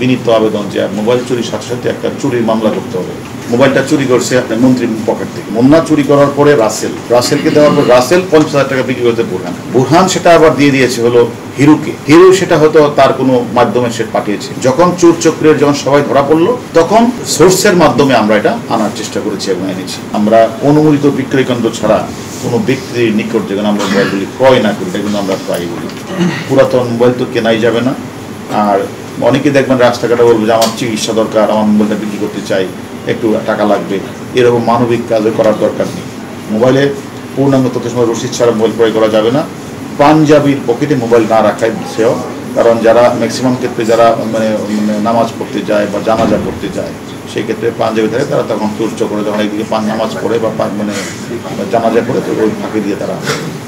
বিনীত আবেদন যে মোবাইল চুরির সাথে সাথে একটা চুরির মামলা করতে হবে। মোবাইলটা চুরি করছে আপনার মন্ত্রীর পকেট থেকে। মুন্না চুরি করার পরে রাসেলকে দেওয়ার পর রাসেল 50,000 টাকা বিক্রি করতে বুরহান সেটা আবার দিয়ে দিয়েছে হলো হিরুকে। হিরু সেটা হয়তো তার কোনো মাধ্যমে সে পাঠিয়েছে। যখন চোর চক্রের যখন সবাই ধরা পড়লো তখন সোর্সের মাধ্যমে আমরা এটা আনার চেষ্টা করেছি এবং এনেছি। আমরা অনুমোদিত বিক্রয় কেন্দ্র ছাড়া কোনো ব্যক্তির নিকট যেখানে আমরা মোবাইলগুলি ক্রয় না করি সেগুলো আমরা প্রায় বলি। পুরাতন মোবাইল তো কেনাই যাবে না। আর অনেকে দেখবেন রাস্তাঘাটে বলবে যে আমার চিকিৎসা দরকার, আমার মোবাইলটা বিক্রি করতে চাই, একটু টাকা লাগবে, এরকম মানবিক কাজও করার দরকার নেই। মোবাইলে পূর্ণাঙ্গ তথ্য সময় রসিদ ছাড়া মোবাইল ক্রয় করা যাবে না। পাঞ্জাবির পকেটে মোবাইল না রাখাই সেও, কারণ যারা ম্যাক্সিমাম ক্ষেত্রে যারা মানে নামাজ পড়তে যায় বা জানাজা করতে যায় সেই ক্ষেত্রে পাঞ্জাবি থাকে, তারা তখন চুরচো করে যখন একদিকে নামাজ পড়ে বা মানে জানাজা করে তো ওই ফাঁকে দিয়ে তারা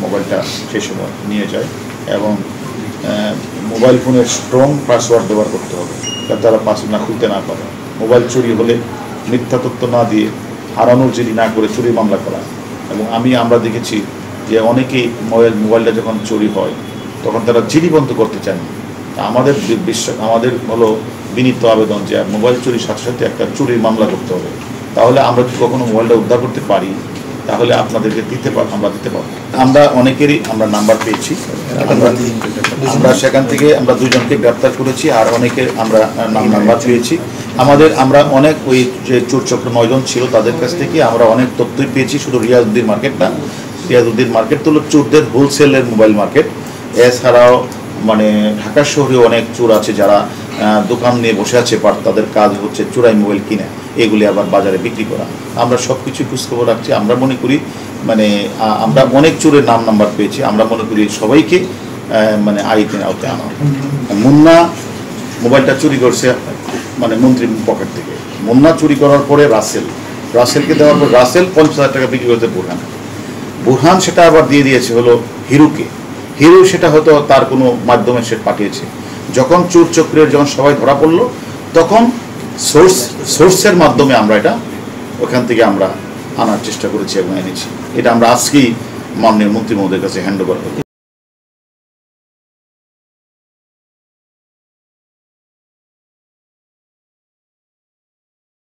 মোবাইলটা সেই সময় নিয়ে যায়। এবং মোবাইল ফোনের স্ট্রং পাসওয়ার্ড ব্যবহার করতে হবে যাতে তারা পাসওয়ার্ড না খুলতে না পারে। মোবাইল চুরি হলে মিথ্যা তথ্য না দিয়ে হারানোর জিডি না করে চুরি মামলা করা। এবং আমরা দেখেছি যে অনেকেই মোবাইলটা যখন চুরি হয় তখন তারা জিডি বন্ধ করতে চান। আমাদের হলো বিনীত আবেদন যে মোবাইল চুরির সাথে সাথে একটা চুরির মামলা করতে হবে। তাহলে আমরা যদি কখনো মোবাইলটা উদ্ধার করতে পারি তাহলে আপনাদেরকে আমরা দিতে পারবো। আমরা অনেকেরই আমরা নাম্বার পেয়েছি, আমরা সেখান থেকে আমরা 2 জনকে গ্রেপ্তার করেছি, আর অনেকের আমরা নাম্বার পেয়েছি। আমরা অনেক ওই যে চোরচক্র 9 জন ছিল তাদের কাছ থেকে আমরা অনেক তথ্যই পেয়েছি। শুধু রিয়াজউদ্দিন মার্কেট না, রিয়াজউদ্দিন মার্কেট তো হলো চোরদের হোলসেলের মোবাইল মার্কেট। এছাড়াও মানে ঢাকা শহরে অনেক চোর আছে যারা দোকান নিয়ে বসে আছে, বাট তাদের কাজ হচ্ছে চোরাই মোবাইল কিনা এগুলি আবার বাজারে বিক্রি করা। আমরা সব কিছু খোঁজখবর রাখছি। আমরা মনে করি মানে আমরা অনেক চোরের নাম্বার পেয়েছি। আমরা মনে করি সবাইকে মানে আইনের আওতায় আনা। মুন্না মোবাইলটা চুরি করছে মানে মন্ত্রীর পকেট থেকে। মুন্না চুরি করার পরে রাসেলকে দেওয়ার পর রাসেল 50,000 টাকা বিক্রি করতে বুরহান সেটা আবার দিয়ে দিয়েছে হলো হিরুকে। হিরু সেটা হয়তো তার কোনো মাধ্যমে সে পাঠিয়েছে। যখন চোর চক্রের যখন সবাই ধরা পড়লো তখন সোর্সের মাধ্যমে আমরা এটা ওখান থেকে আমরা আনার চেষ্টা করেছি এবং এনেছি। এটা আমরা আজকেই মাননীয় মন্ত্রী মহোদয়ের কাছে হ্যান্ড ওভার করি।